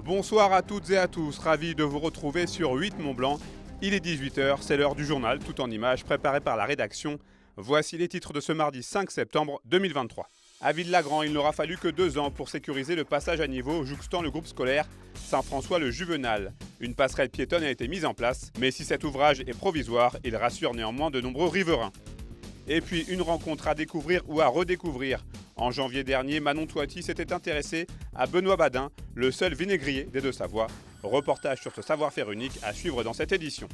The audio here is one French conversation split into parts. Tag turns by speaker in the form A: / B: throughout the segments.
A: Bonsoir à toutes et à tous, ravi de vous retrouver sur 8 Mont-Blanc. Il est 18h, c'est l'heure du journal, tout en images, préparé par la rédaction. Voici les titres de ce mardi 5 septembre 2023. À Ville-Lagrand, il n'aura fallu que 2 ans pour sécuriser le passage à niveau jouxtant le groupe scolaire Saint-François-le-Juvenal. Une passerelle piétonne a été mise en place, mais si cet ouvrage est provisoire, il rassure néanmoins de nombreux riverains. Et puis une rencontre à découvrir ou à redécouvrir. En janvier dernier, Manon Toiti s'était intéressée à Benoît Badin, le seul vinaigrier des Deux-Savoie. Reportage sur ce savoir-faire unique à suivre dans cette édition.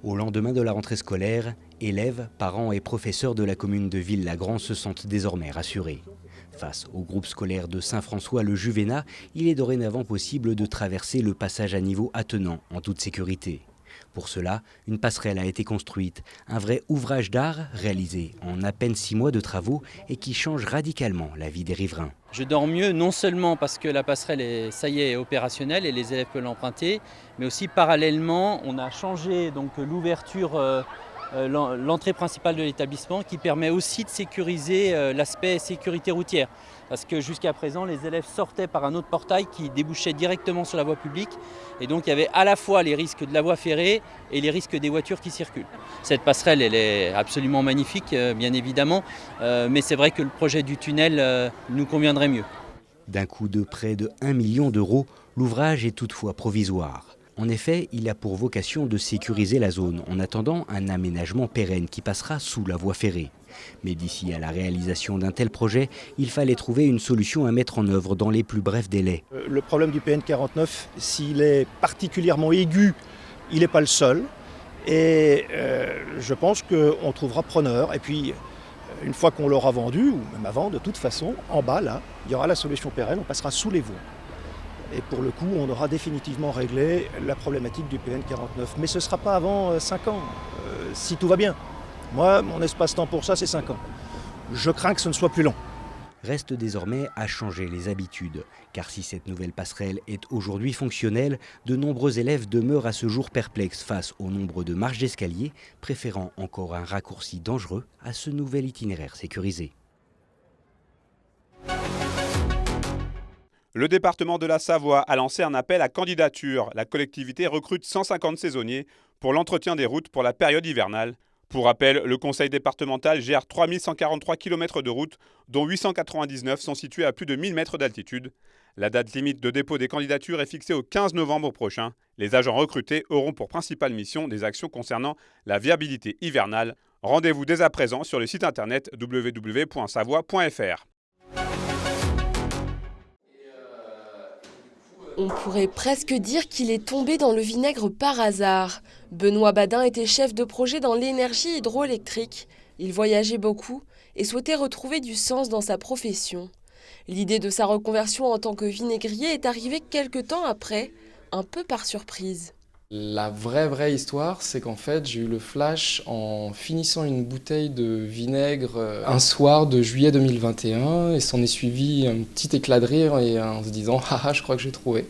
B: Au lendemain de la rentrée scolaire, élèves, parents et professeurs de la commune de Ville-Lagrand se sentent désormais rassurés. Face au groupe scolaire de Saint-François-le-Juvenat, il est dorénavant possible de traverser le passage à niveau attenant en toute sécurité. Pour cela, une passerelle a été construite, un vrai ouvrage d'art réalisé en à peine 6 mois de travaux et qui change radicalement la vie des riverains.
C: Je dors mieux non seulement parce que la passerelle est opérationnelle et les élèves peuvent l'emprunter, mais aussi parallèlement on a changé donc l'ouverture, l'entrée principale de l'établissement qui permet aussi de sécuriser l'aspect sécurité routière. Parce que jusqu'à présent les élèves sortaient par un autre portail qui débouchait directement sur la voie publique et donc il y avait à la fois les risques de la voie ferrée et les risques des voitures qui circulent. Cette passerelle elle est absolument magnifique bien évidemment, mais c'est vrai que le projet du tunnel nous conviendrait mieux.
B: D'un coût de près de 1 million d'euros, l'ouvrage est toutefois provisoire. En effet, il a pour vocation de sécuriser la zone en attendant un aménagement pérenne qui passera sous la voie ferrée. Mais d'ici à la réalisation d'un tel projet, il fallait trouver une solution à mettre en œuvre dans les plus brefs délais.
D: Le problème du PN49, s'il est particulièrement aigu, il n'est pas le seul. Et je pense qu'on trouvera preneur. Et puis, une fois qu'on l'aura vendu, ou même avant, de toute façon, en bas, là, il y aura la solution pérenne, on passera sous les voies. Et pour le coup, on aura définitivement réglé la problématique du PN49. Mais ce ne sera pas avant 5 ans, si tout va bien. Moi, mon espace-temps pour ça, c'est 5 ans. Je crains que ce ne soit plus long.
B: Reste désormais à changer les habitudes. Car si cette nouvelle passerelle est aujourd'hui fonctionnelle, de nombreux élèves demeurent à ce jour perplexes face au nombre de marches d'escalier, préférant encore un raccourci dangereux à ce nouvel itinéraire sécurisé.
A: Le département de la Savoie a lancé un appel à candidature. La collectivité recrute 150 saisonniers pour l'entretien des routes pour la période hivernale. Pour rappel, le conseil départemental gère 3143 km de routes, dont 899 sont situés à plus de 1000 mètres d'altitude. La date limite de dépôt des candidatures est fixée au 15 novembre prochain. Les agents recrutés auront pour principale mission des actions concernant la viabilité hivernale. Rendez-vous dès à présent sur le site internet www.savoie.fr.
E: On pourrait presque dire qu'il est tombé dans le vinaigre par hasard. Benoît Badin était chef de projet dans l'énergie hydroélectrique. Il voyageait beaucoup et souhaitait retrouver du sens dans sa profession. L'idée de sa reconversion en tant que vinaigrier est arrivée quelque temps après, un peu par surprise.
F: La vraie histoire, c'est qu'en fait, j'ai eu le flash en finissant une bouteille de vinaigre un soir de juillet 2021 et s'en est suivi un petit éclat de rire et en se disant « haha, je crois que j'ai trouvé ».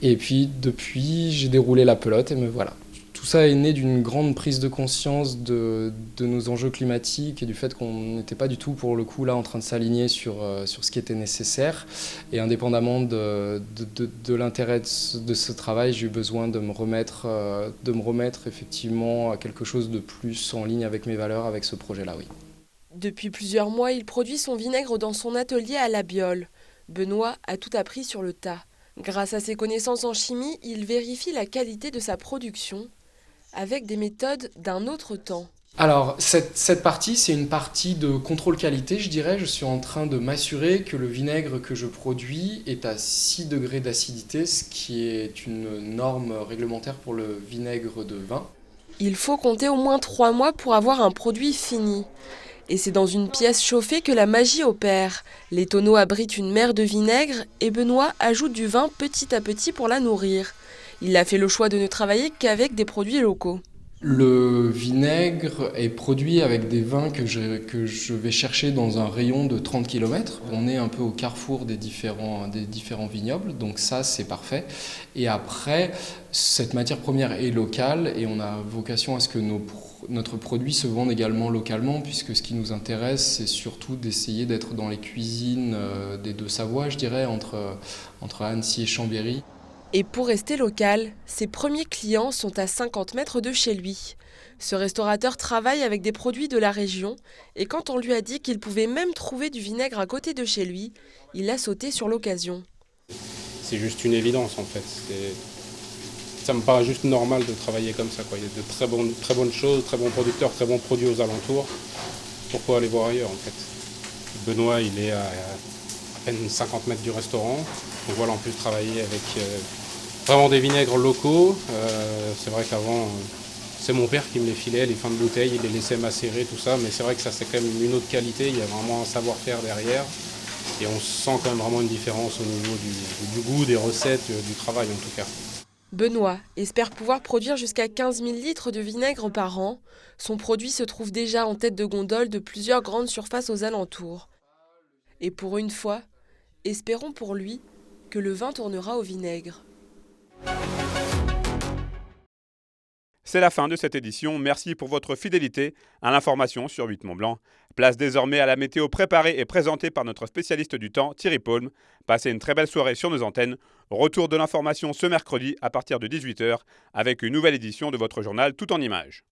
F: Et puis, depuis, j'ai déroulé la pelote et me voilà. Tout ça est né d'une grande prise de conscience de nos enjeux climatiques et du fait qu'on n'était pas du tout, pour le coup, là, en train de s'aligner sur ce qui était nécessaire. Et indépendamment de l'intérêt de ce travail, j'ai eu besoin de me remettre effectivement à quelque chose de plus en ligne avec mes valeurs, avec ce projet-là, oui.
E: Depuis plusieurs mois, il produit son vinaigre dans son atelier à La Biole. Benoît a tout appris sur le tas. Grâce à ses connaissances en chimie, il vérifie la qualité de sa production avec des méthodes d'un autre temps.
F: Alors, cette partie, c'est une partie de contrôle qualité, je dirais. Je suis en train de m'assurer que le vinaigre que je produis est à 6 degrés d'acidité, ce qui est une norme réglementaire pour le vinaigre de vin.
E: Il faut compter au moins 3 mois pour avoir un produit fini. Et c'est dans une pièce chauffée que la magie opère. Les tonneaux abritent une mer de vinaigre et Benoît ajoute du vin petit à petit pour la nourrir. Il a fait le choix de ne travailler qu'avec des produits locaux.
F: Le vinaigre est produit avec des vins que je vais chercher dans un rayon de 30 km. On est un peu au carrefour des différents vignobles, donc ça c'est parfait. Et après, cette matière première est locale et on a vocation à ce que Notre produit se vend également localement, puisque ce qui nous intéresse, c'est surtout d'essayer d'être dans les cuisines des deux Savoie, je dirais, entre Annecy et Chambéry.
E: Et pour rester local, ses premiers clients sont à 50 mètres de chez lui. Ce restaurateur travaille avec des produits de la région et quand on lui a dit qu'il pouvait même trouver du vinaigre à côté de chez lui, il a sauté sur l'occasion.
G: C'est juste une évidence en fait. Ça me paraît juste normal de travailler comme ça, quoi. Il y a de très bonnes choses, très bons producteurs, très bons produits aux alentours. Pourquoi aller voir ailleurs en fait? Benoît, il est à peine 50 mètres du restaurant. Donc voilà, en plus travailler avec vraiment des vinaigres locaux. C'est vrai qu'avant, c'est mon père qui me les filait, les fins de bouteille, il les laissait macérer, tout ça. Mais c'est vrai que ça c'est quand même une autre qualité, il y a vraiment un savoir-faire derrière. Et on sent quand même vraiment une différence au niveau du goût, des recettes, du travail en tout cas.
E: Benoît espère pouvoir produire jusqu'à 15 000 litres de vinaigre par an. Son produit se trouve déjà en tête de gondole de plusieurs grandes surfaces aux alentours. Et pour une fois, espérons pour lui que le vin tournera au vinaigre.
A: C'est la fin de cette édition. Merci pour votre fidélité à l'information sur 8 Mont Blanc. Place désormais à la météo préparée et présentée par notre spécialiste du temps, Thierry Paulme. Passez une très belle soirée sur nos antennes. Retour de l'information ce mercredi à partir de 18 h avec une nouvelle édition de votre journal tout en images.